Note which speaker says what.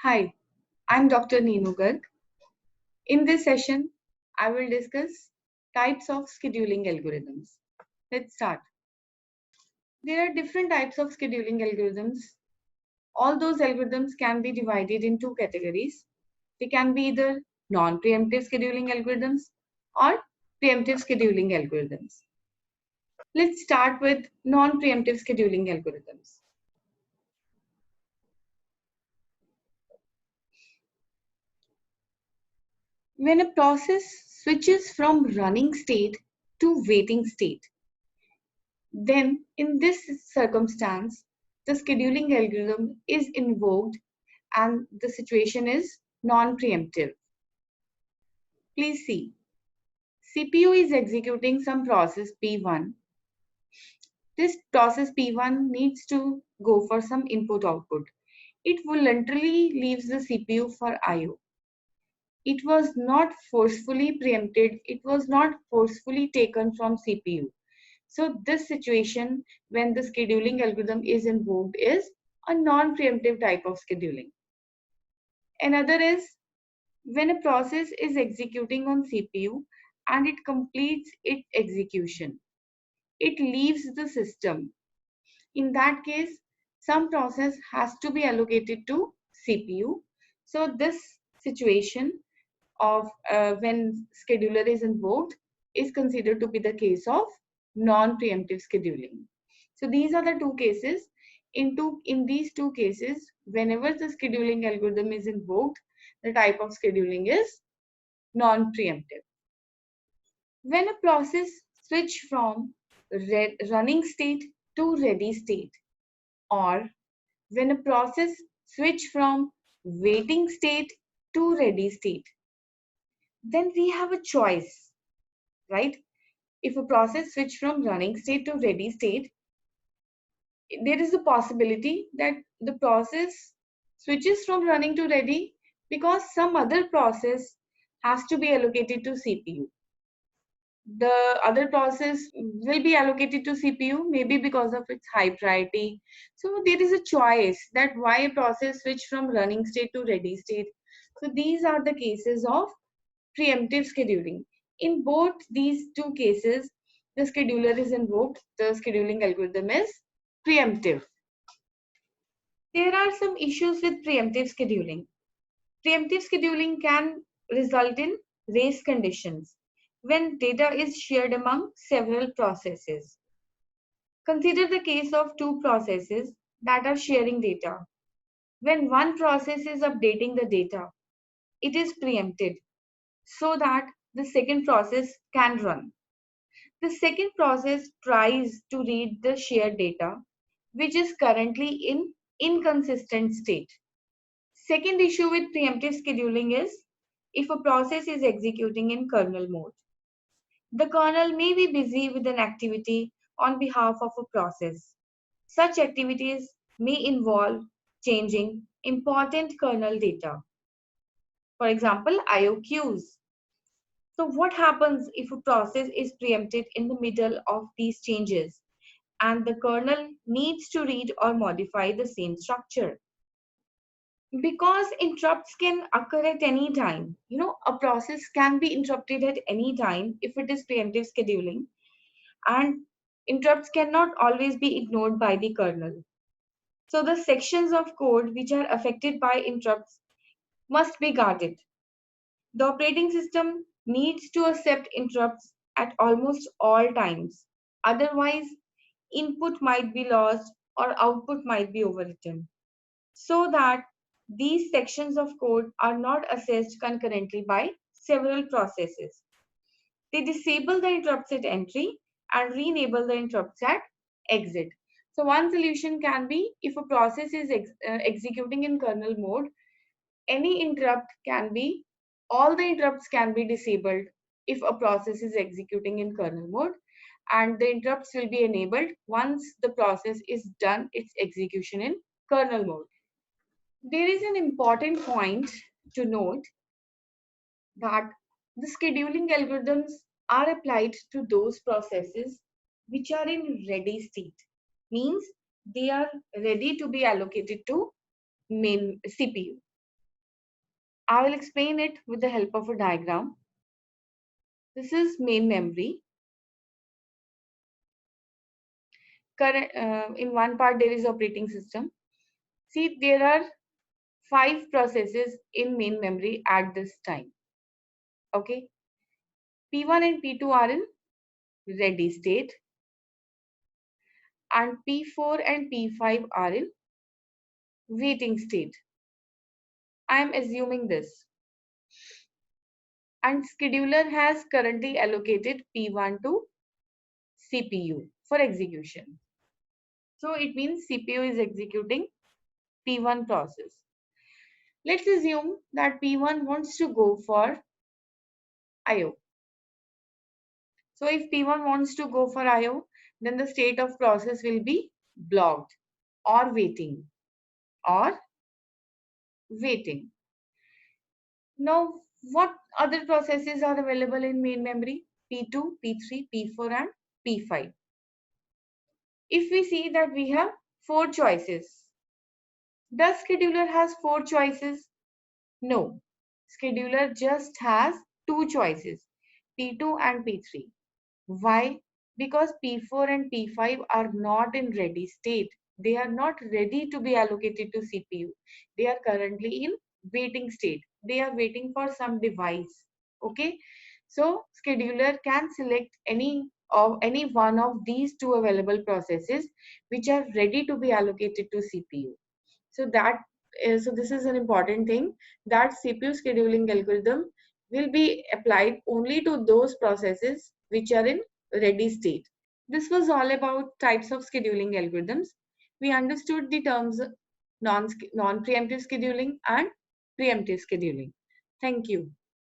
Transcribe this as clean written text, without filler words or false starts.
Speaker 1: Hi, I'm Dr. Neenu Garg. In this session, I will discuss types of scheduling algorithms. Let's start. There are different types of scheduling algorithms. All those algorithms can be divided in two categories. They can be either non-preemptive scheduling algorithms or preemptive scheduling algorithms. Let's start with non-preemptive scheduling algorithms. When a process switches from running state to waiting state, then in this circumstance, the scheduling algorithm is invoked and the situation is non-preemptive. Please see, CPU is executing some process P1. This process P1 needs to go for some input output. It voluntarily leaves the CPU for IO. It was not forcefully preempted. It was not forcefully taken from CPU. So this situation when the scheduling algorithm is invoked is a non-preemptive type of scheduling. Another is when a process is executing on CPU and it completes its execution. It leaves the system. In that case, some process has to be allocated to CPU. So this situation of when scheduler is invoked is considered to be the case of non-preemptive scheduling. So these are the two cases. In these two cases, whenever the scheduling algorithm is invoked, the type of scheduling is non-preemptive. When a process switch from running state to ready state, or when a process switch from waiting state to ready state, then we have a choice, right? If a process switch from running state to ready state, there is a possibility that the process switches from running to ready because some other process has to be allocated to CPU. The other process will be allocated to CPU maybe because of its high priority. So there is a choice that why a process switch from running state to ready state. So these are the cases of preemptive scheduling. In both these two cases, the scheduler is invoked, the scheduling algorithm is preemptive. There are some issues with preemptive scheduling. Preemptive scheduling can result in race conditions when data is shared among several processes. Consider the case of two processes that are sharing data. When one process is updating the data, it is preempted so that the second process can run. The second process tries to read the shared data, which is currently in inconsistent state. Second issue with preemptive scheduling is if a process is executing in kernel mode. The kernel may be busy with an activity on behalf of a process. Such activities may involve changing important kernel data. For example, IO queues. So what happens if a process is preempted in the middle of these changes and the kernel needs to read or modify the same structure? Because interrupts can occur at any time. A process can be interrupted at any time if it is preemptive scheduling, and interrupts cannot always be ignored by the kernel. So the sections of code which are affected by interrupts must be guarded. The operating system needs to accept interrupts at almost all times. Otherwise, input might be lost or output might be overwritten, so that these sections of code are not accessed concurrently by several processes. They disable the interrupts at entry and re-enable the interrupts at exit. So one solution can be if a process is executing in kernel mode, any interrupt can be, all the interrupts can be disabled if a process is executing in kernel mode, and the interrupts will be enabled once the process is done its execution in kernel mode. There is an important point to note that the scheduling algorithms are applied to those processes which are in ready state, means they are ready to be allocated to main CPU. I will explain it with the help of a diagram. This is main memory. In one part there is operating system. See, there are 5 processes in main memory at this time. Okay. P1 and P2 are in ready state, and P4 and P5 are in waiting state. I am assuming this. And scheduler has currently allocated P1 to CPU for execution. So it means CPU is executing P1 process. Let's assume that P1 wants to go for IO. So if P1 wants to go for IO, then the state of process will be blocked or waiting or waiting. Now, what other processes are available in main memory? P2, P3, P4 and P5. If we see that we have 4 choices, does scheduler has 4 choices? No. Scheduler just has 2 choices, P2 and P3. Why? Because P4 and P5 are not in ready state. They are not ready to be allocated to CPU. They are currently in waiting state. They are waiting for some device. Okay. So scheduler can select any one of these 2 available processes which are ready to be allocated to CPU. So this is an important thing, that CPU scheduling algorithm will be applied only to those processes which are in ready state. This was all about types of scheduling algorithms. We understood the terms non-preemptive scheduling and preemptive scheduling. Thank you.